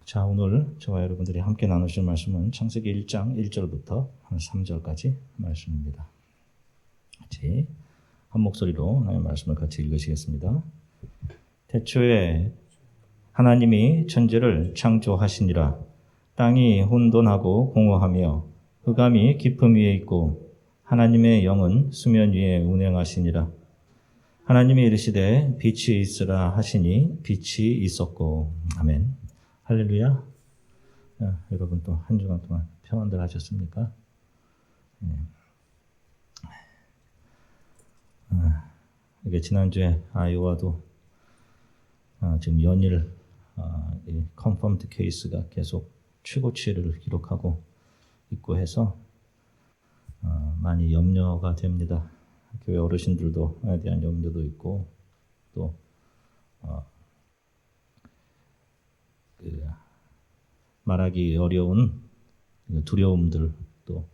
자, 오늘 저와 여러분들이 함께 나누실 말씀은 창세기 1장 1절부터 3절까지 말씀입니다. 같이 한 목소리로 하나님의 말씀을 같이 읽으시겠습니다. 태초에 하나님이 천지를 창조하시니라. 땅이 혼돈하고 공허하며 흑암이 깊음 위에 있고 하나님의 영은 수면 위에 운행하시니라. 하나님이 이르시되 빛이 있으라 하시니 빛이 있었고. 아멘. 할렐루야. 여러분 또 한 주간 동안 평안들 하셨습니까? 이게 지난주에 아이오와도 지금 연일 컨펌드 케이스가 계속 최고치를 기록하고 있고 해서 많이 염려가 됩니다. 교회 어르신들도에 대한 염려도 있고 또 말하기 어려운 두려움들 또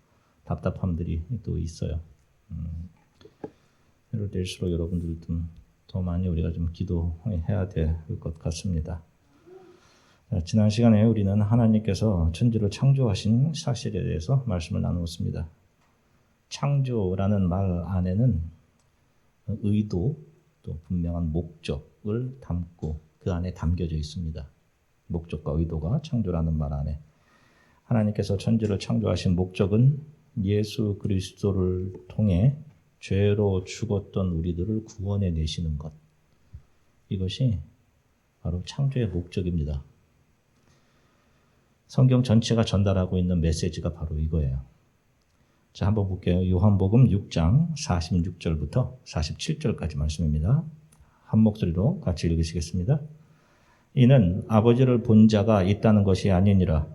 답답함들이 또 있어요. 이럴 때일수록 여러분들 더 많이 우리가 좀 기도해야 될 것 같습니다. 지난 시간에 우리는 하나님께서 천지를 창조하신 사실에 대해서 말씀을 나누었습니다. 창조라는 말 안에는 의도 또 분명한 목적을 담고 그 안에 담겨져 있습니다. 목적과 의도가 창조라는 말 안에 하나님께서 천지를 창조하신 목적은 예수 그리스도를 통해 죄로 죽었던 우리들을 구원해 내시는 것. 이것이 바로 창조의 목적입니다. 성경 전체가 전달하고 있는 메시지가 바로 이거예요. 자, 한번 볼게요. 요한복음 6장 46절부터 47절까지 말씀입니다. 한 목소리로 같이 읽으시겠습니다. 이는 아버지를 본 자가 있다는 것이 아니니라.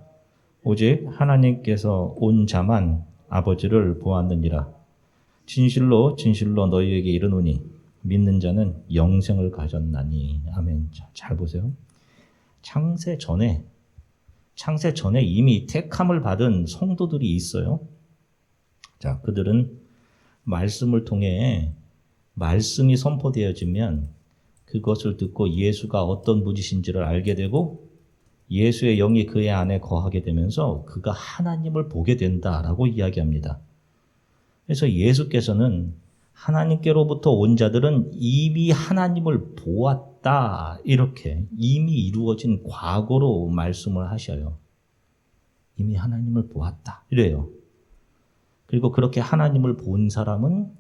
오직 하나님께서 온 자만 아버지를 보았느니라. 진실로 진실로 너희에게 이르노니 믿는 자는 영생을 가졌나니. 아멘. 자, 잘 보세요. 창세 전에 이미 택함을 받은 성도들이 있어요. 자, 그들은 말씀을 통해 말씀이 선포되어지면 그것을 듣고 예수가 어떤 분이신지를 알게 되고 예수의 영이 그의 안에 거하게 되면서 그가 하나님을 보게 된다라고 이야기합니다. 그래서 예수께서는 하나님께로부터 온 자들은 이미 하나님을 보았다, 이렇게 이미 이루어진 과거로 말씀을 하셔요. 이미 하나님을 보았다 이래요. 그리고 그렇게 하나님을 본 사람은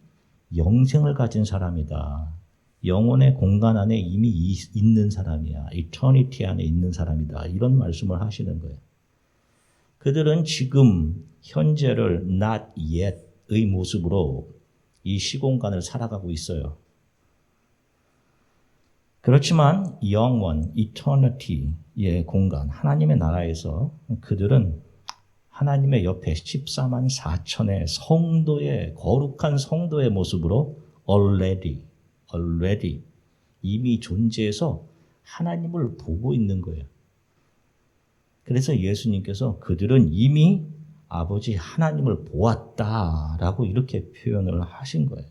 영생을 가진 사람이다. 영혼의 공간 안에 이미 있는 사람이야. 이터니티 안에 있는 사람이다. 이런 말씀을 하시는 거예요. 그들은 지금 현재를 not yet의 모습으로 이 시공간을 살아가고 있어요. 그렇지만 영원, eternity의 공간, 하나님의 나라에서 그들은 하나님의 옆에 14만 4천의 성도의, 거룩한 성도의 모습으로 already 이미 존재해서 하나님을 보고 있는 거예요. 그래서 예수님께서 그들은 이미 아버지 하나님을 보았다라고 이렇게 표현을 하신 거예요.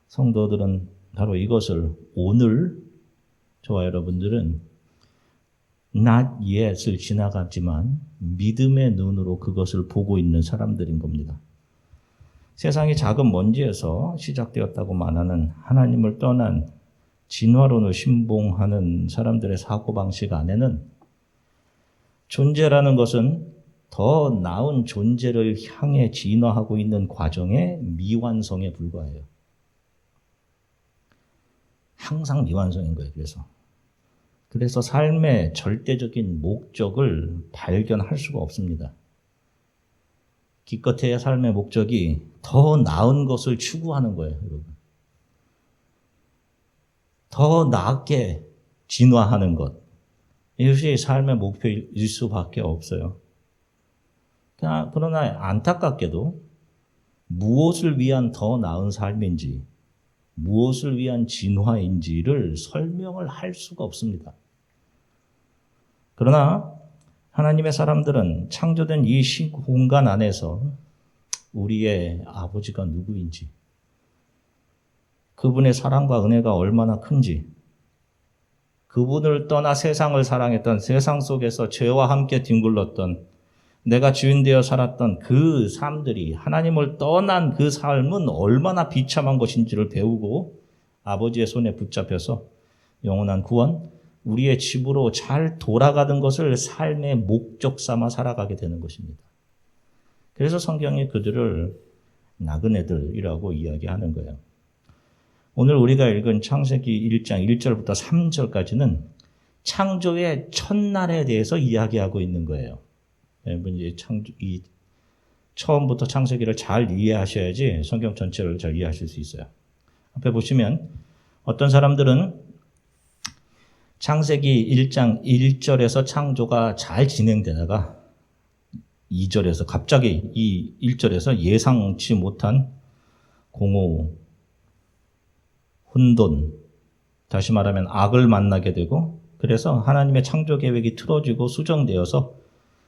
성도들은 바로 이것을 오늘 저와 여러분들은 not yet을 지나갔지만 믿음의 눈으로 그것을 보고 있는 사람들인 겁니다. 세상이 작은 먼지에서 시작되었다고 말하는 하나님을 떠난 진화론을 신봉하는 사람들의 사고방식 안에는 존재라는 것은 더 나은 존재를 향해 진화하고 있는 과정의 미완성에 불과해요. 항상 미완성인 거예요. 그래서 삶의 절대적인 목적을 발견할 수가 없습니다. 기껏해야 삶의 목적이 더 나은 것을 추구하는 거예요, 여러분. 더 나게 진화하는 것. 이것이 삶의 목표일 수밖에 없어요. 그러나 안타깝게도 무엇을 위한 더 나은 삶인지, 무엇을 위한 진화인지를 설명을 할 수가 없습니다. 그러나 하나님의 사람들은 창조된 이 공간 안에서 우리의 아버지가 누구인지, 그분의 사랑과 은혜가 얼마나 큰지, 그분을 떠나 세상을 사랑했던, 세상 속에서 죄와 함께 뒹굴렀던, 내가 주인 되어 살았던 그 삶들이, 하나님을 떠난 그 삶은 얼마나 비참한 것인지를 배우고 아버지의 손에 붙잡혀서 영원한 구원, 우리의 집으로 잘 돌아가는 것을 삶의 목적 삼아 살아가게 되는 것입니다. 그래서 성경이 그들을 나그네들이라고 이야기하는 거예요. 오늘 우리가 읽은 창세기 1장 1절부터 3절까지는 창조의 첫날에 대해서 이야기하고 있는 거예요. 여러분 이제 처음부터 창세기를 잘 이해하셔야지 성경 전체를 잘 이해하실 수 있어요. 앞에 보시면 어떤 사람들은 창세기 1장 1절에서 창조가 잘 진행되다가 2절에서 갑자기 이 1절에서 예상치 못한 공허, 혼돈, 다시 말하면 악을 만나게 되고, 그래서 하나님의 창조 계획이 틀어지고 수정되어서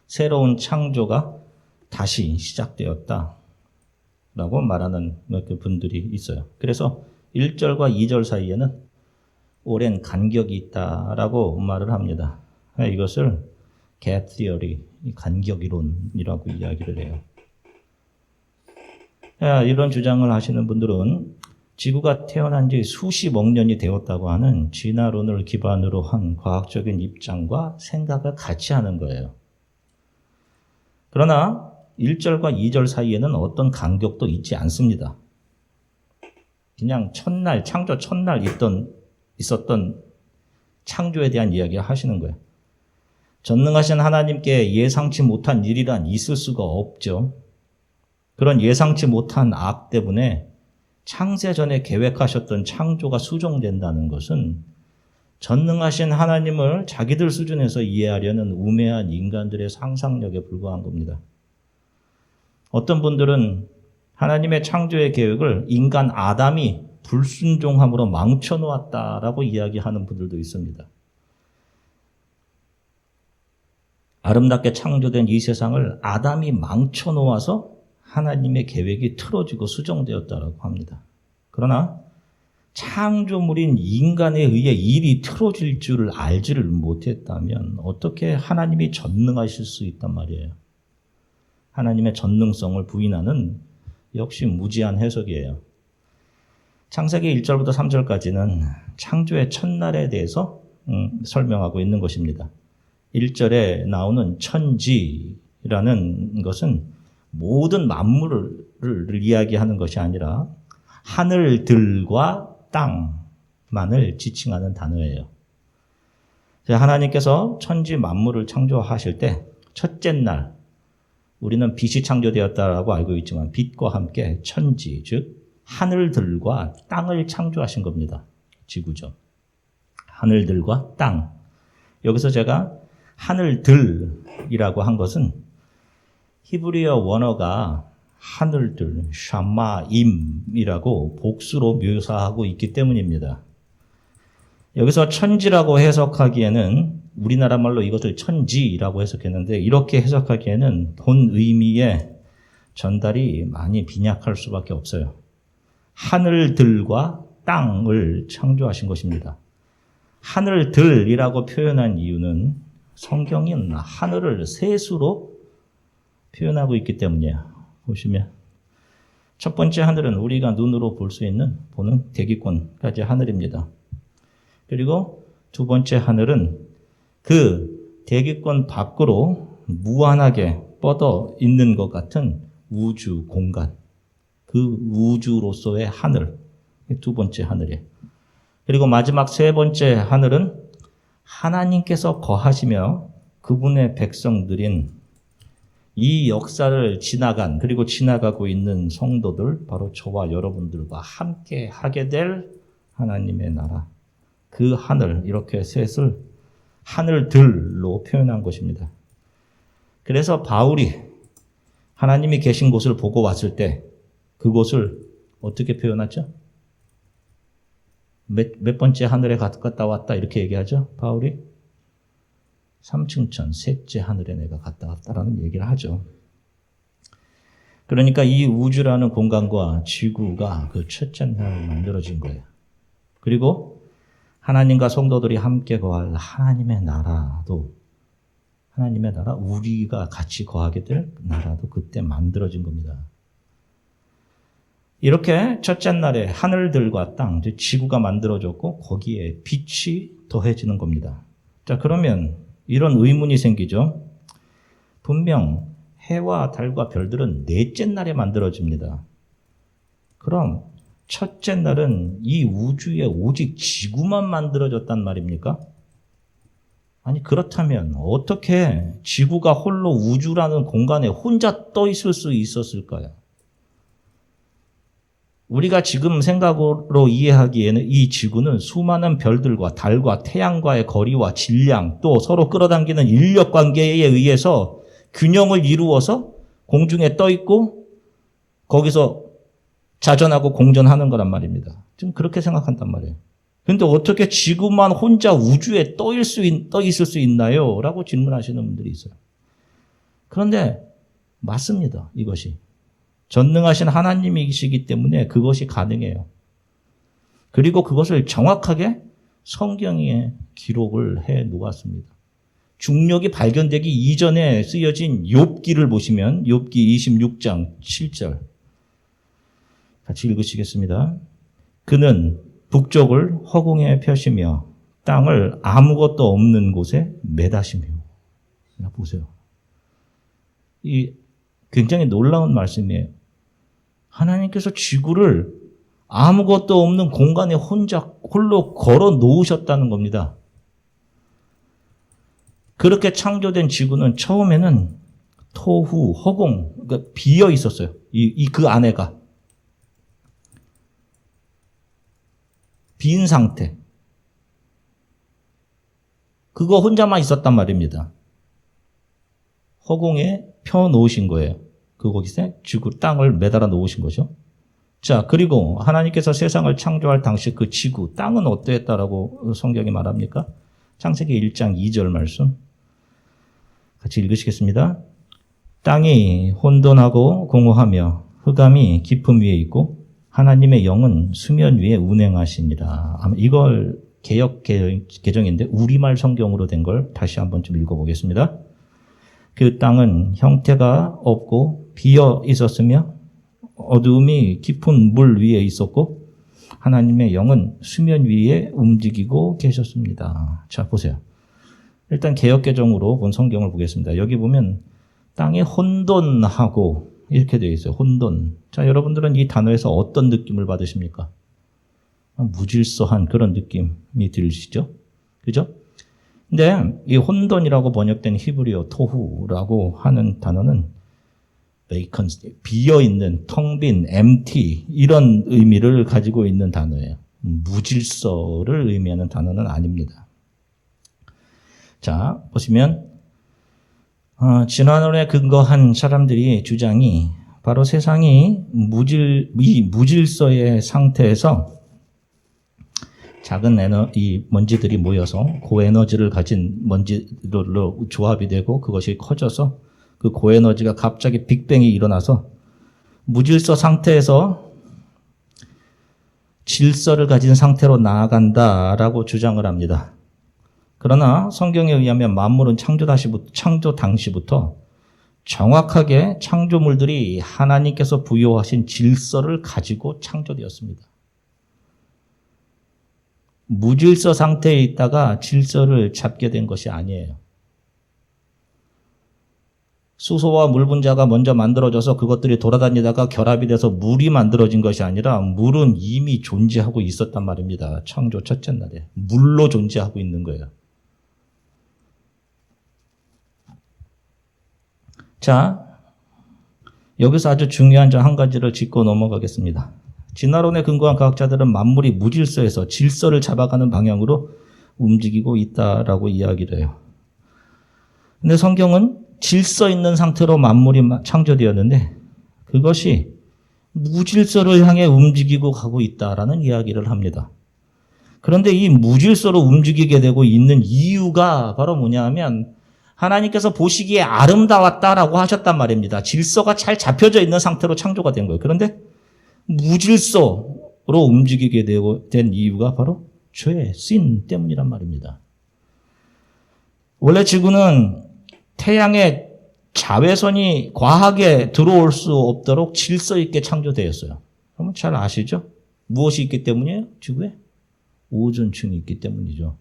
새로운 창조가 다시 시작되었다 라고 말하는 몇 분들이 있어요. 그래서 1절과 2절 사이에는 오랜 간격이 있다라고 말을 합니다. 이것을 gap theory, 간격이론이라고 이야기를 해요. 이런 주장을 하시는 분들은 지구가 태어난 지 수십억 년이 되었다고 하는 진화론을 기반으로 한 과학적인 입장과 생각을 같이 하는 거예요. 그러나 1절과 2절 사이에는 어떤 간격도 있지 않습니다. 그냥 첫날, 창조 첫날 있었던 창조에 대한 이야기를 하시는 거예요. 전능하신 하나님께 예상치 못한 일이란 있을 수가 없죠. 그런 예상치 못한 악 때문에 창세 전에 계획하셨던 창조가 수정된다는 것은 전능하신 하나님을 자기들 수준에서 이해하려는 우매한 인간들의 상상력에 불과한 겁니다. 어떤 분들은 하나님의 창조의 계획을 인간 아담이 불순종함으로 망쳐놓았다라고 이야기하는 분들도 있습니다. 아름답게 창조된 이 세상을 아담이 망쳐놓아서 하나님의 계획이 틀어지고 수정되었다라고 합니다. 그러나 창조물인 인간에 의해 일이 틀어질 줄을 알지를 못했다면 어떻게 하나님이 전능하실 수 있단 말이에요. 하나님의 전능성을 부인하는 역시 무지한 해석이에요. 창세기 1절부터 3절까지는 창조의 첫날에 대해서 설명하고 있는 것입니다. 1절에 나오는 천지라는 것은 모든 만물을 이야기하는 것이 아니라 하늘들과 땅만을 지칭하는 단어예요. 하나님께서 천지 만물을 창조하실 때 첫째 날, 우리는 빛이 창조되었다라고 알고 있지만 빛과 함께 천지, 즉 하늘들과 땅을 창조하신 겁니다. 지구죠. 하늘들과 땅. 여기서 제가 하늘들이라고 한 것은 히브리어 원어가 하늘들, 샤마임이라고 복수로 묘사하고 있기 때문입니다. 여기서 천지라고 해석하기에는 우리나라 말로 이것을 천지라고 해석했는데 이렇게 해석하기에는 본 의미의 전달이 많이 빈약할 수밖에 없어요. 하늘들과 땅을 창조하신 것입니다. 하늘들이라고 표현한 이유는 성경은 하늘을 셋으로 표현하고 있기 때문이에요. 보시면 첫 번째 하늘은 우리가 눈으로 볼 수 있는 보는 대기권까지 하늘입니다. 그리고 두 번째 하늘은 그 대기권 밖으로 무한하게 뻗어 있는 것 같은 우주 공간, 그 우주로서의 하늘, 두 번째 하늘이에요. 그리고 마지막 세 번째 하늘은 하나님께서 거하시며 그분의 백성들인 이 역사를 지나간 그리고 지나가고 있는 성도들, 바로 저와 여러분들과 함께 하게 될 하나님의 나라, 그 하늘, 이렇게 셋을 하늘들로 표현한 것입니다. 그래서 바울이 하나님이 계신 곳을 보고 왔을 때 그곳을 어떻게 표현하죠? 몇 번째 하늘에 갔다 왔다 이렇게 얘기하죠? 바울이 3층천 셋째 하늘에 내가 갔다 왔다라는 얘기를 하죠. 그러니까 이 우주라는 공간과 지구가 그 첫째 날 만들어진 거예요. 그리고 하나님과 성도들이 함께 거할 하나님의 나라도, 하나님의 나라, 우리가 같이 거하게 될 나라도 그때 만들어진 겁니다. 이렇게 첫째 날에 하늘들과 땅, 지구가 만들어졌고 거기에 빛이 더해지는 겁니다. 자, 그러면 이런 의문이 생기죠. 분명 해와 달과 별들은 넷째 날에 만들어집니다. 그럼 첫째 날은 이 우주에 오직 지구만 만들어졌단 말입니까? 아니, 그렇다면 어떻게 지구가 홀로 우주라는 공간에 혼자 떠 있을 수 있었을까요? 우리가 지금 생각으로 이해하기에는 이 지구는 수많은 별들과 달과 태양과의 거리와 질량, 또 서로 끌어당기는 인력 관계에 의해서 균형을 이루어서 공중에 떠 있고 거기서 자전하고 공전하는 거란 말입니다. 지금 그렇게 생각한단 말이에요. 그런데 어떻게 지구만 혼자 우주에 떠 있을 수 있나요? 라고 질문하시는 분들이 있어요. 그런데 맞습니다. 이것이. 전능하신 하나님이시기 때문에 그것이 가능해요. 그리고 그것을 정확하게 성경에 기록을 해 놓았습니다. 중력이 발견되기 이전에 쓰여진 욥기를 보시면 욥기 26장 7절 같이 읽으시겠습니다. 그는 북쪽을 허공에 펴시며 땅을 아무것도 없는 곳에 매다시며. 보세요. 이 굉장히 놀라운 말씀이에요. 하나님께서 지구를 아무것도 없는 공간에 홀로 걸어 놓으셨다는 겁니다. 그렇게 창조된 지구는 처음에는 토후, 허공, 그러니까 비어 있었어요. 그 안에가. 빈 상태. 그거 혼자만 있었단 말입니다. 허공에 펴 놓으신 거예요. 거기서 지구 땅을 매달아 놓으신 거죠. 자, 그리고 하나님께서 세상을 창조할 당시 그 지구, 땅은 어떠했다라고 성경이 말합니까? 창세기 1장 2절 말씀. 같이 읽으시겠습니다. 땅이 혼돈하고 공허하며 흑암이 깊음 위에 있고 하나님의 영은 수면 위에 운행하시니라. 이걸 개역 개정인데 우리말 성경으로 된 걸 다시 한번 좀 읽어보겠습니다. 그 땅은 형태가 없고 비어 있었으며 어두움이 깊은 물 위에 있었고 하나님의 영은 수면 위에 움직이고 계셨습니다. 자, 보세요. 일단 개역개정으로 본 성경을 보겠습니다. 여기 보면 땅이 혼돈하고 이렇게 되어 있어요. 혼돈. 자, 여러분들은 이 단어에서 어떤 느낌을 받으십니까? 무질서한 그런 느낌이 들으시죠? 그죠? 근데 이 혼돈이라고 번역된 히브리어 토후라고 하는 단어는 비어있는, 텅빈, empty 이런 의미를 가지고 있는 단어예요. 무질서를 의미하는 단어는 아닙니다. 자, 보시면 진화론에 근거한 사람들이 주장이 바로 세상이 무질서의 상태에서 작은 이 먼지들이 모여서 고에너지를 가진 먼지로 조합이 되고 그것이 커져서 그 고에너지가 갑자기 빅뱅이 일어나서 무질서 상태에서 질서를 가진 상태로 나아간다라고 주장을 합니다. 그러나 성경에 의하면 만물은 창조 당시부터 정확하게 창조물들이 하나님께서 부여하신 질서를 가지고 창조되었습니다. 무질서 상태에 있다가 질서를 잡게 된 것이 아니에요. 수소와 물 분자가 먼저 만들어져서 그것들이 돌아다니다가 결합이 돼서 물이 만들어진 것이 아니라 물은 이미 존재하고 있었단 말입니다. 창조 첫째 날에. 물로 존재하고 있는 거예요. 자, 여기서 아주 중요한 점 한 가지를 짚고 넘어가겠습니다. 진화론에 근거한 과학자들은 만물이 무질서에서 질서를 잡아가는 방향으로 움직이고 있다라고 이야기를 해요. 근데 성경은 질서 있는 상태로 만물이 창조되었는데 그것이 무질서를 향해 움직이고 가고 있다라는 이야기를 합니다. 그런데 이 무질서로 움직이게 되고 있는 이유가 바로 뭐냐 하면 하나님께서 보시기에 아름다웠다라고 하셨단 말입니다. 질서가 잘 잡혀져 있는 상태로 창조가 된 거예요. 그런데 무질서로 움직이게 된 이유가 바로 죄, sin 때문이란 말입니다. 원래 지구는 태양의 자외선이 과하게 들어올 수 없도록 질서 있게 창조되었어요. 그러면 잘 아시죠? 무엇이 있기 때문이에요? 지구에? 오존층이 있기 때문이죠.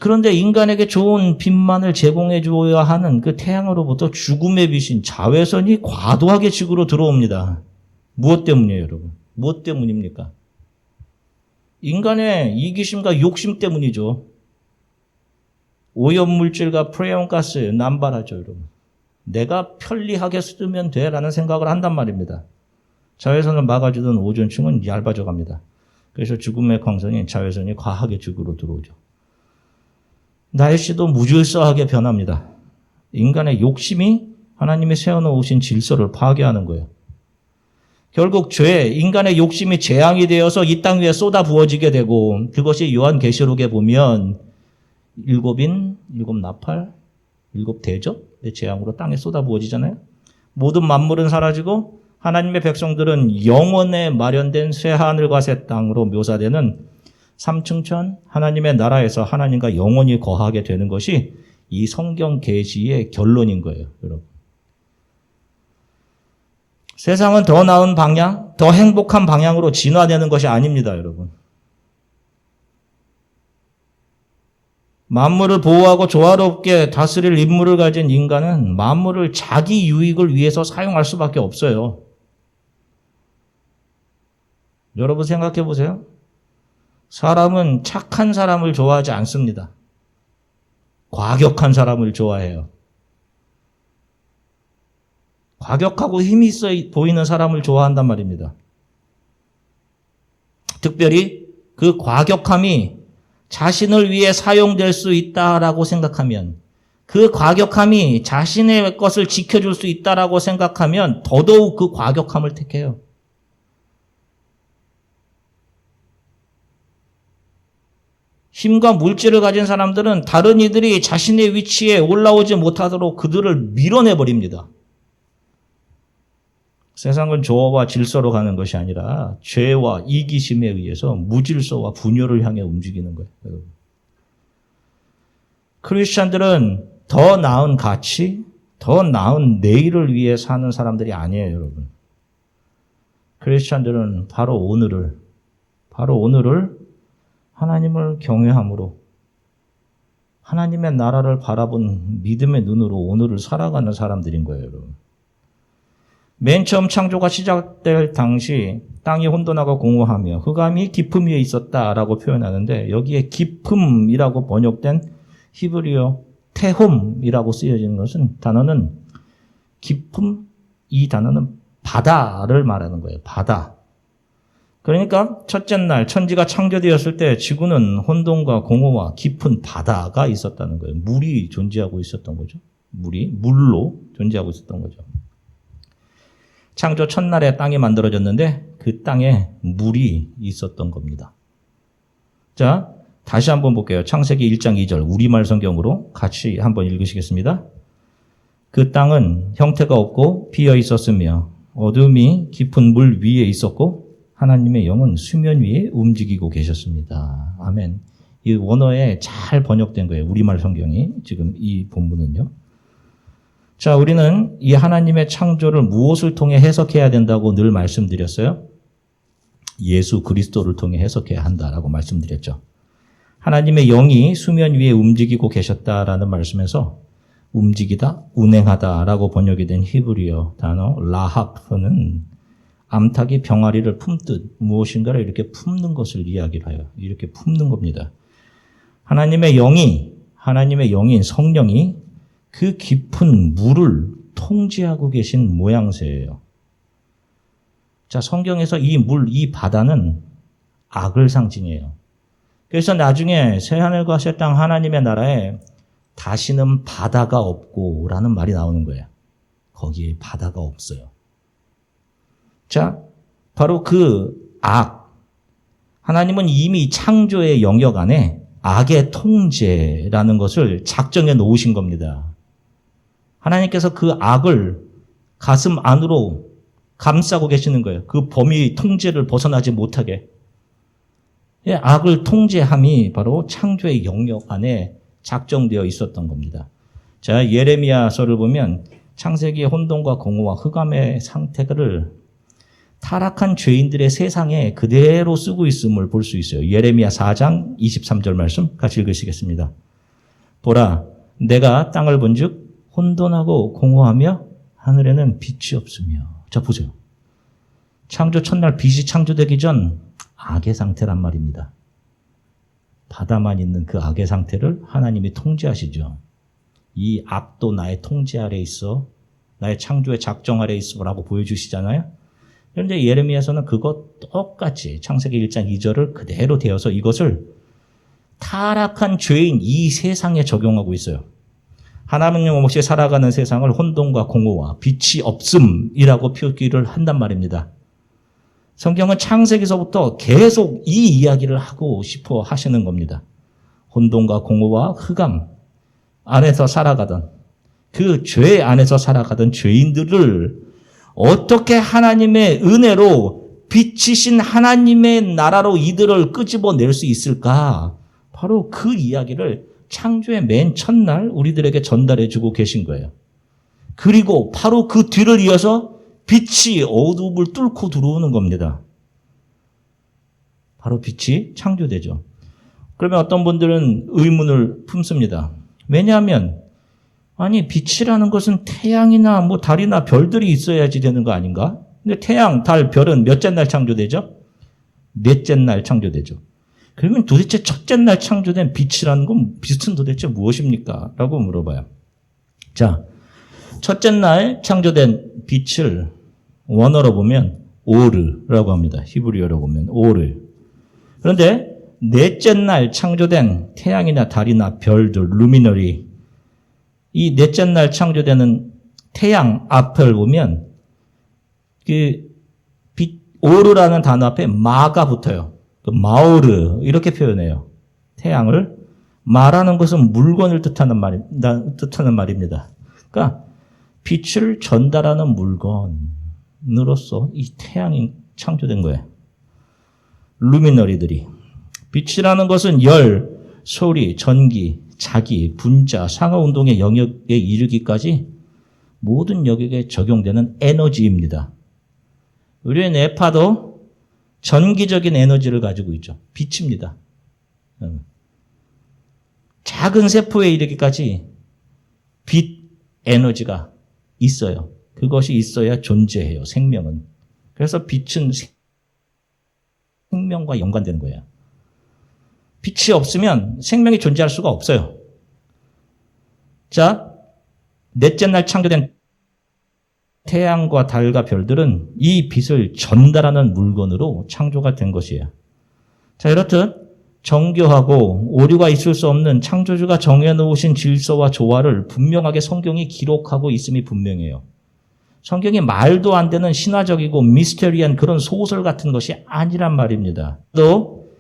그런데 인간에게 좋은 빛만을 제공해 줘야 하는 그 태양으로부터 죽음의 빛인 자외선이 과도하게 지구로 들어옵니다. 무엇 때문이에요, 여러분? 무엇 때문입니까? 인간의 이기심과 욕심 때문이죠. 오염물질과 프레온가스 남발하죠, 여러분. 내가 편리하게 쓰면 돼라는 생각을 한단 말입니다. 자외선을 막아주던 오존층은 얇아져 갑니다. 그래서 죽음의 광선인 자외선이 과하게 지구로 들어오죠. 날씨도 무질서하게 변합니다. 인간의 욕심이 하나님이 세워놓으신 질서를 파괴하는 거예요. 결국 죄, 인간의 욕심이 재앙이 되어서 이 땅 위에 쏟아 부어지게 되고 그것이 요한계시록에 보면 일곱 나팔, 일곱 대접의 재앙으로 땅에 쏟아 부어지잖아요. 모든 만물은 사라지고 하나님의 백성들은 영원에 마련된 새 하늘과 새 땅으로 묘사되는 삼층천 하나님의 나라에서 하나님과 영원히 거하게 되는 것이 이 성경 계시의 결론인 거예요, 여러분. 세상은 더 나은 방향, 더 행복한 방향으로 진화되는 것이 아닙니다, 여러분. 만물을 보호하고 조화롭게 다스릴 임무를 가진 인간은 만물을 자기 유익을 위해서 사용할 수밖에 없어요. 여러분 생각해 보세요. 사람은 착한 사람을 좋아하지 않습니다. 과격한 사람을 좋아해요. 과격하고 힘이 있어 보이는 사람을 좋아한단 말입니다. 특별히 그 과격함이 자신을 위해 사용될 수 있다라고 생각하면, 그 과격함이 자신의 것을 지켜줄 수 있다라고 생각하면 더더욱 그 과격함을 택해요. 힘과 물질을 가진 사람들은 다른 이들이 자신의 위치에 올라오지 못하도록 그들을 밀어내버립니다. 세상은 조화와 질서로 가는 것이 아니라 죄와 이기심에 의해서 무질서와 분열을 향해 움직이는 거예요. 여러분. 크리스찬들은 더 나은 가치, 더 나은 내일을 위해 사는 사람들이 아니에요, 여러분. 크리스찬들은 바로 오늘을 하나님을 경외함으로 하나님의 나라를 바라본 믿음의 눈으로 오늘을 살아가는 사람들인 거예요, 여러분. 맨 처음 창조가 시작될 당시 땅이 혼돈하고 공허하며 흑암이 깊음 위에 있었다라고 표현하는데 여기에 깊음이라고 번역된 히브리어 테홈이라고 쓰여지는 것은 단어는 깊음, 이 단어는 바다를 말하는 거예요. 바다. 그러니까 첫째 날 천지가 창조되었을 때 지구는 혼돈과 공허와 깊은 바다가 있었다는 거예요. 물이 존재하고 있었던 거죠. 물로 존재하고 있었던 거죠. 창조 첫날에 땅이 만들어졌는데 그 땅에 물이 있었던 겁니다. 자, 다시 한번 볼게요. 창세기 1장 2절 우리말 성경으로 같이 한번 읽으시겠습니다. 그 땅은 형태가 없고 비어 있었으며 어둠이 깊은 물 위에 있었고 하나님의 영은 수면 위에 움직이고 계셨습니다. 아멘. 이 원어에 잘 번역된 거예요. 우리말 성경이 지금 이 본문은요. 자, 우리는 이 하나님의 창조를 무엇을 통해 해석해야 된다고 늘 말씀드렸어요? 예수 그리스도를 통해 해석해야 한다라고 말씀드렸죠. 하나님의 영이 수면 위에 움직이고 계셨다라는 말씀에서 움직이다, 운행하다라고 번역이 된 히브리어 단어 라합은 암탉이 병아리를 품듯 무엇인가를 이렇게 품는 것을 이야기를 해요. 이렇게 품는 겁니다. 하나님의 영인 성령이 그 깊은 물을 통제하고 계신 모양새예요. 자, 성경에서 이 바다는 악을 상징해요. 그래서 나중에 새하늘과 새 땅 하나님의 나라에 다시는 바다가 없고 라는 말이 나오는 거예요. 거기에 바다가 없어요. 자, 바로 그 악. 하나님은 이미 창조의 영역 안에 악의 통제라는 것을 작정해 놓으신 겁니다. 하나님께서 그 악을 가슴 안으로 감싸고 계시는 거예요. 그 범위 통제를 벗어나지 못하게. 악을 통제함이 바로 창조의 영역 안에 작정되어 있었던 겁니다. 자, 예레미야서를 보면 창세기의 혼돈과 공허와 흑암의 상태를 타락한 죄인들의 세상에 그대로 쓰고 있음을 볼 수 있어요. 예레미야 4장 23절 말씀 같이 읽으시겠습니다. 보라, 내가 땅을 본즉 혼돈하고 공허하며 하늘에는 빛이 없으며. 자, 보세요. 창조 첫날 빛이 창조되기 전 악의 상태란 말입니다. 바다만 있는 그 악의 상태를 하나님이 통제하시죠. 이 악도 나의 통제 아래 있어, 나의 창조의 작정 아래 있어라고 보여주시잖아요. 그런데 예레미야서는 그것 똑같이 창세기 1장 2절을 그대로 대어서 이것을 타락한 죄인 이 세상에 적용하고 있어요. 하나님 없이 살아가는 세상을 혼돈과 공허와 빛이 없음이라고 표기를 한단 말입니다. 성경은 창세기서부터 계속 이 이야기를 하고 싶어 하시는 겁니다. 혼돈과 공허와 흑암 안에서 살아가던 그 죄 안에서 살아가던 죄인들을 어떻게 하나님의 은혜로 빛이신 하나님의 나라로 이들을 끄집어낼 수 있을까? 바로 그 이야기를 창조의 맨 첫날 우리들에게 전달해 주고 계신 거예요. 그리고 바로 그 뒤를 이어서 빛이 어둠을 뚫고 들어오는 겁니다. 바로 빛이 창조되죠. 그러면 어떤 분들은 의문을 품습니다. 왜냐하면 아니 빛이라는 것은 태양이나 뭐 달이나 별들이 있어야지 되는 거 아닌가? 근데 태양, 달, 별은 몇째 날 창조되죠? 넷째 날 창조되죠. 그러면 도대체 첫째 날 창조된 빛이라는 건 빛은 도대체 무엇입니까? 라고 물어봐요. 자, 첫째 날 창조된 빛을 원어로 보면 오르라고 합니다. 히브리어로 보면 오르. 그런데 넷째 날 창조된 태양이나 달이나 별들, 루미너리, 이 넷째 날 창조되는 태양 앞을 보면 그 오르라는 단어 앞에 마가 붙어요. 그 마오르 이렇게 표현해요. 태양을 마라는 것은 물건을 뜻하는 말입니다. 그러니까 빛을 전달하는 물건으로서 이 태양이 창조된 거예요. 루미너리들이 빛이라는 것은 열, 소리, 전기, 자기, 분자, 상하운동의 영역에 이르기까지 모든 영역에 적용되는 에너지입니다. 우리의 뇌파도 전기적인 에너지를 가지고 있죠. 빛입니다. 작은 세포에 이르기까지 빛 에너지가 있어요. 그것이 있어야 존재해요. 생명은. 그래서 빛은 생명과 연관되는 거예요. 빛이 없으면 생명이 존재할 수가 없어요. 자, 넷째 날 창조된 태양과 달과 별들은 이 빛을 전달하는 물건으로 창조가 된 것이에요. 자, 이렇듯 정교하고 오류가 있을 수 없는 창조주가 정해놓으신 질서와 조화를 분명하게 성경이 기록하고 있음이 분명해요. 성경이 말도 안 되는 신화적이고 미스테리한 그런 소설 같은 것이 아니란 말입니다. 또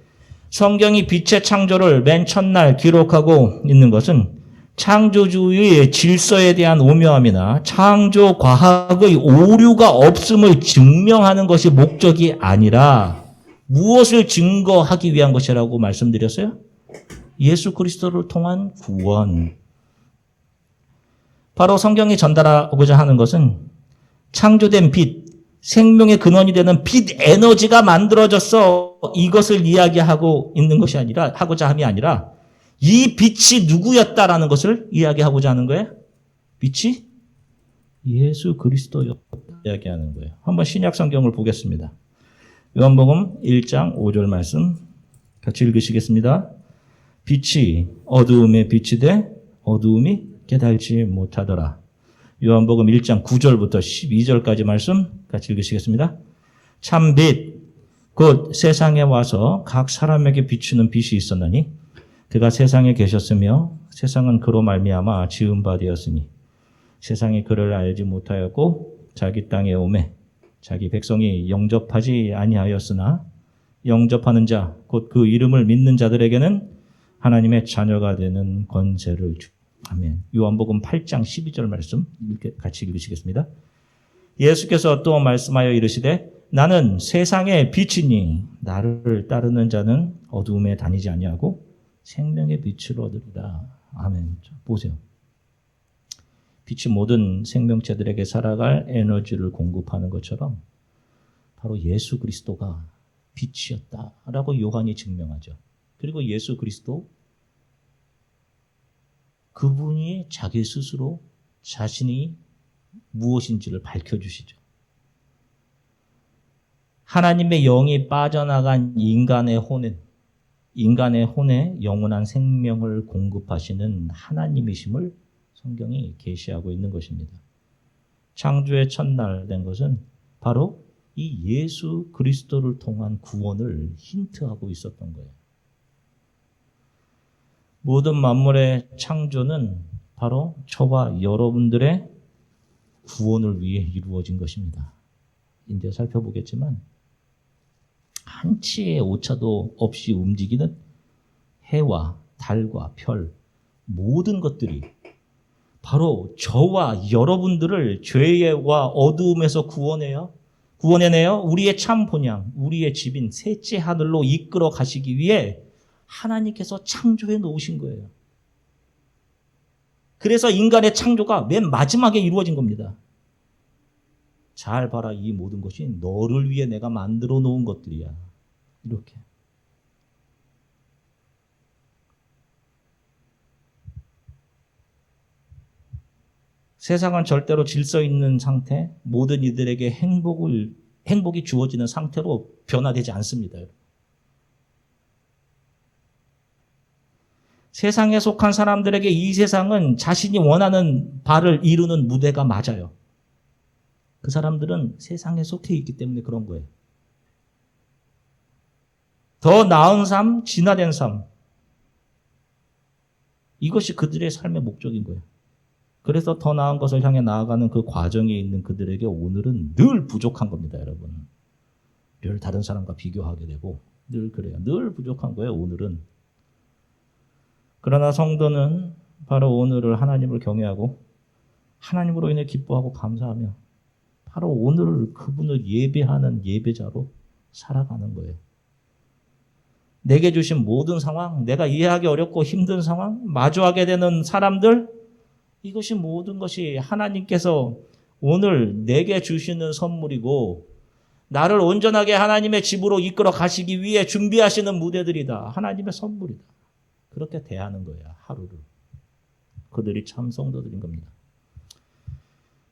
성경이 빛의 창조를 맨 첫날 기록하고 있는 것은 창조주의 질서에 대한 오묘함이나 창조 과학의 오류가 없음을 증명하는 것이 목적이 아니라 무엇을 증거하기 위한 것이라고 말씀드렸어요? 예수 그리스도를 통한 구원. 바로 성경이 전달하고자 하는 것은 창조된 빛, 생명의 근원이 되는 빛 에너지가 만들어졌어. 이것을 이야기하고 있는 것이 아니라, 하고자 함이 아니라 이 빛이 누구였다라는 것을 이야기하고자 하는 거예요. 빛이 예수 그리스도였다 이야기하는 거예요. 한번 신약 성경을 보겠습니다. 요한복음 1장 5절 말씀 같이 읽으시겠습니다. 빛이 어두움에 빛이 돼 어두움이 깨달지 못하더라. 요한복음 1장 9절부터 12절까지 말씀 같이 읽으시겠습니다. 참 빛 곧 세상에 와서 각 사람에게 비추는 빛이 있었나니 그가 세상에 계셨으며 세상은 그로 말미암아 지은 바 되었으니 세상이 그를 알지 못하였고 자기 땅에 오매 자기 백성이 영접하지 아니하였으나 영접하는 자 곧 그 이름을 믿는 자들에게는 하나님의 자녀가 되는 권세를 주. 아멘. 요한복음 8장 12절 말씀 같이 읽으시겠습니다. 예수께서 또 말씀하여 이르시되 나는 세상의 빛이니 나를 따르는 자는 어두움에 다니지 아니하고 생명의 빛을 얻으리라. 아멘. 보세요. 빛이 모든 생명체들에게 살아갈 에너지를 공급하는 것처럼 바로 예수 그리스도가 빛이었다라고 요한이 증명하죠. 그리고 예수 그리스도 그분이 자기 스스로 자신이 무엇인지를 밝혀주시죠. 하나님의 영이 빠져나간 인간의 혼에 영원한 생명을 공급하시는 하나님이심을 성경이 계시하고 있는 것입니다. 창조의 첫날 된 것은 바로 이 예수 그리스도를 통한 구원을 힌트하고 있었던 거예요. 모든 만물의 창조는 바로 저와 여러분들의 구원을 위해 이루어진 것입니다. 이제 살펴보겠지만 한치의 오차도 없이 움직이는 해와 달과 별 모든 것들이 바로 저와 여러분들을 죄와 어두움에서 구원해내어 우리의 참 본향, 우리의 집인 셋째 하늘로 이끌어 가시기 위해 하나님께서 창조해 놓으신 거예요. 그래서 인간의 창조가 맨 마지막에 이루어진 겁니다. 잘 봐라, 이 모든 것이 너를 위해 내가 만들어 놓은 것들이야. 이렇게. 세상은 절대로 질서 있는 상태, 모든 이들에게 행복이 주어지는 상태로 변화되지 않습니다. 세상에 속한 사람들에게 이 세상은 자신이 원하는 바를 이루는 무대가 맞아요. 그 사람들은 세상에 속해 있기 때문에 그런 거예요. 더 나은 삶, 진화된 삶. 이것이 그들의 삶의 목적인 거예요. 그래서 더 나은 것을 향해 나아가는 그 과정에 있는 그들에게 오늘은 늘 부족한 겁니다, 여러분. 늘 다른 사람과 비교하게 되고 늘 그래요. 늘 부족한 거예요, 오늘은. 그러나 성도는 바로 오늘을 하나님을 경외하고 하나님으로 인해 기뻐하고 감사하며 바로 오늘을 그분을 예배하는 예배자로 살아가는 거예요. 내게 주신 모든 상황, 내가 이해하기 어렵고 힘든 상황, 마주하게 되는 사람들, 이것이 모든 것이 하나님께서 오늘 내게 주시는 선물이고 나를 온전하게 하나님의 집으로 이끌어 가시기 위해 준비하시는 무대들이다. 하나님의 선물이다. 그렇게 대하는 거야, 하루를. 그들이 참 성도들인 겁니다.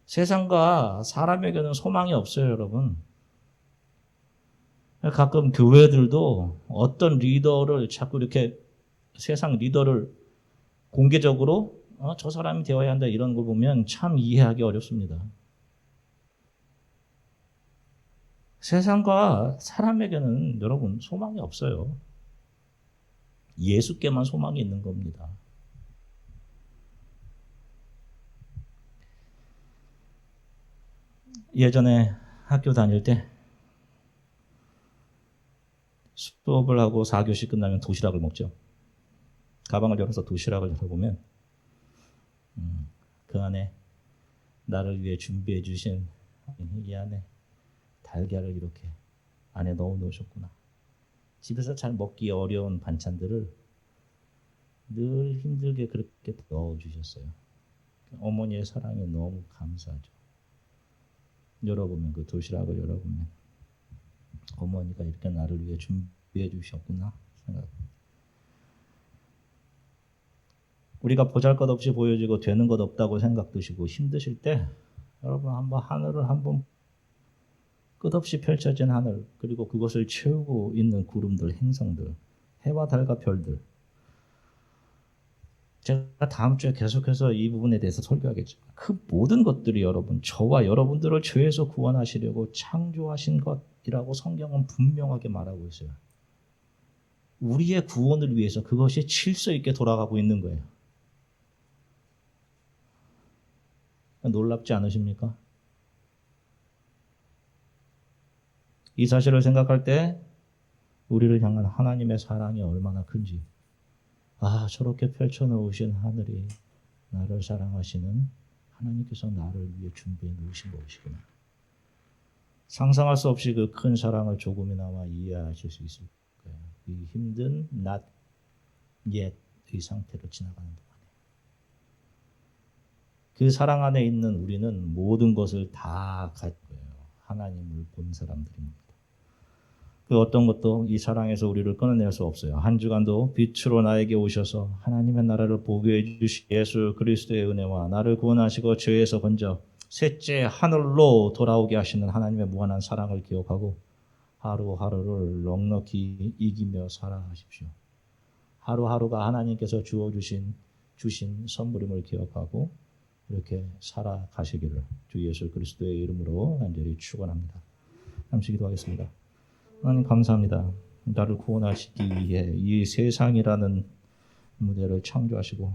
세상과 사람에게는 소망이 없어요, 여러분. 가끔 교회들도 어떤 리더를 자꾸 이렇게 세상 리더를 공개적으로 저 사람이 되어야 한다 이런 걸 보면 참 이해하기 어렵습니다. 세상과 사람에게는 여러분 소망이 없어요. 예수께만 소망이 있는 겁니다. 예전에 학교 다닐 때 수업을 하고 4교시 끝나면 도시락을 먹죠. 가방을 열어서 도시락을 열어보면 그 안에 나를 위해 준비해 주신 이 안에 달걀을 이렇게 안에 넣어 놓으셨구나. 집에서 잘 먹기 어려운 반찬들을 늘 힘들게 그렇게 넣어 주셨어요. 어머니의 사랑에 너무 감사하죠. 열어보면 그 도시락을 열어보면 어머니가 이렇게 나를 위해 준비해 주셨구나 생각합니다. 우리가 보잘것없이 보여지고 되는 것 없다고 생각드시고 힘드실 때 여러분 한번 하늘을 한번 끝없이 펼쳐진 하늘 그리고 그것을 채우고 있는 구름들, 행성들, 해와 달과 별들. 제가 다음 주에 계속해서 이 부분에 대해서 설교하겠지만 그 모든 것들이 여러분 저와 여러분들을 죄에서 구원하시려고 창조하신 것이라고 성경은 분명하게 말하고 있어요. 우리의 구원을 위해서 그것이 질서 있게 돌아가고 있는 거예요. 놀랍지 않으십니까? 이 사실을 생각할 때 우리를 향한 하나님의 사랑이 얼마나 큰지 저렇게 펼쳐놓으신 하늘이 나를 사랑하시는 하나님께서 나를 위해 준비해 놓으신 것이구나. 상상할 수 없이 그 큰 사랑을 조금이나마 이해하실 수 있을 거예요. 이 힘든 not yet의 상태로 지나가는 동안에 그 사랑 안에 있는 우리는 모든 것을 다 갖고요. 하나님을 본 사람들입니다. 그 어떤 것도 이 사랑에서 우리를 끊어낼 수 없어요. 한 주간도 빛으로 나에게 오셔서 하나님의 나라를 보게 해주신 예수 그리스도의 은혜와 나를 구원하시고 죄에서 건져 셋째 하늘로 돌아오게 하시는 하나님의 무한한 사랑을 기억하고 하루하루를 넉넉히 이기며 살아가십시오. 하루하루가 하나님께서 주신 선물임을 기억하고 이렇게 살아가시기를 주 예수 그리스도의 이름으로 간절히 축원합니다. 잠시 기도하겠습니다. 하나님 감사합니다. 나를 구원하시기 위해 이 세상이라는 무대를 창조하시고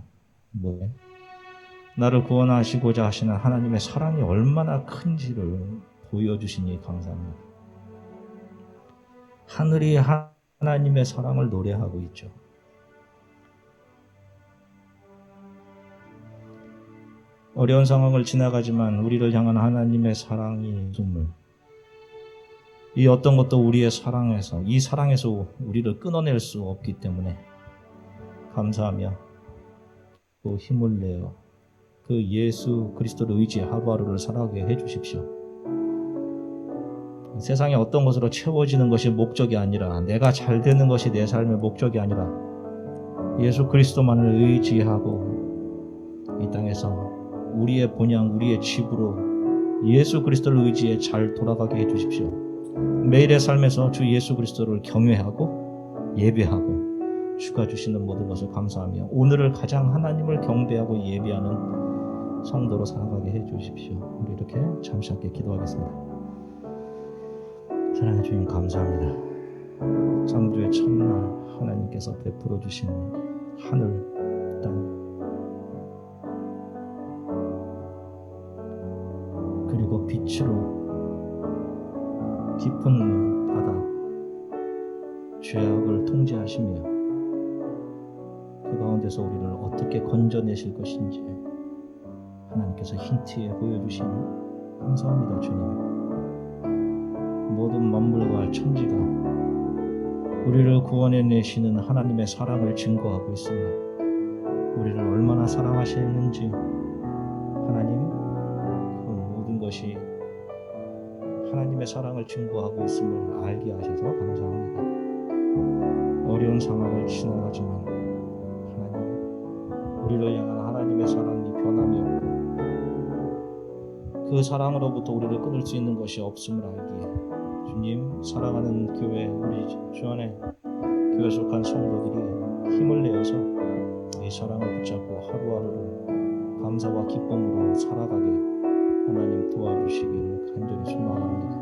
나를 구원하시고자 하시는 하나님의 사랑이 얼마나 큰지를 보여주시니 감사합니다. 하늘이 하나님의 사랑을 노래하고 있죠. 어려운 상황을 지나가지만 우리를 향한 하나님의 사랑이 숨을 이 어떤 것도 우리의 사랑에서 이 사랑에서 우리를 끊어낼 수 없기 때문에 감사하며 또 힘을 내어 그 예수 그리스도를 의지해 하루하루를 살아가게 해주십시오. 세상에 어떤 것으로 채워지는 것이 목적이 아니라 내가 잘 되는 것이 내 삶의 목적이 아니라 예수 그리스도만을 의지하고 이 땅에서 우리의 본향, 우리의 집으로 예수 그리스도를 의지해 잘 돌아가게 해주십시오. 매일의 삶에서 주 예수 그리스도를 경외하고 예배하고 주가 주시는 모든 것을 감사하며 오늘을 가장 하나님을 경배하고 예배하는 성도로 살아가게 해주십시오. 우리 이렇게 잠시 함께 기도하겠습니다. 사랑의 주님 감사합니다. 창조의 첫날 하나님께서 베풀어 주신 하늘, 땅 그리고 빛으로 깊은 바다 죄악을 통제하시며 그 가운데서 우리를 어떻게 건져내실 것인지 하나님께서 힌트에 보여주시니 감사합니다. 주님, 모든 만물과 천지가 우리를 구원해내시는 하나님의 사랑을 증거하고 있으며 우리를 얼마나 사랑하시는지 하나님 그 모든 것이 하나님의 사랑을 증거하고 있음을 알게 하셔서 감사합니다. 어려운 상황을 지나가지만 하나님 우리를 향한 하나님의 사랑이 변함이 없고 그 사랑으로부터 우리를 끊을 수 있는 것이 없음을 알기에 주님 사랑하는 교회 우리 주 안에 교회 속한 성도들이 힘을 내어서 이 사랑을 붙잡고 하루하루를 감사와 기쁨으로 살아가게 하나님 도와주시기를 간절히 소망합니다.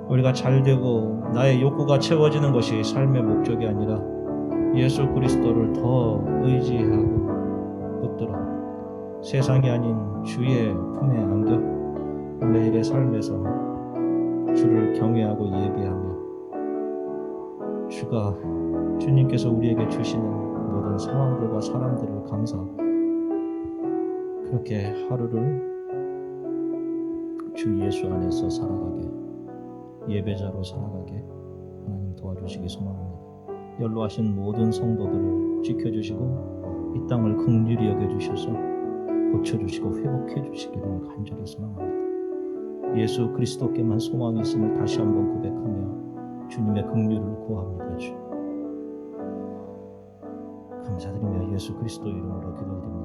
우리가 잘되고 나의 욕구가 채워지는 것이 삶의 목적이 아니라 예수 그리스도를 더 의지하고 붙들어 세상이 아닌 주의 품에 안겨 매일의 삶에서 주를 경외하고 예배하며 주님께서 우리에게 주시는 모든 상황들과 사람들을 감사하고 그렇게 하루를 주 예수 안에서 살아가게 예배자로 살아가게 하나님 도와주시기 소망합니다. 연로하신 모든 성도들을 지켜주시고 이 땅을 긍휼히 여겨주셔서 고쳐주시고 회복해주시기를 간절히 소망합니다. 예수 그리스도께만 소망이 있음을 다시 한번 고백하며 주님의 긍휼을 구합니다. 주 감사드리며 예수 그리스도 이름으로 기도드립니다.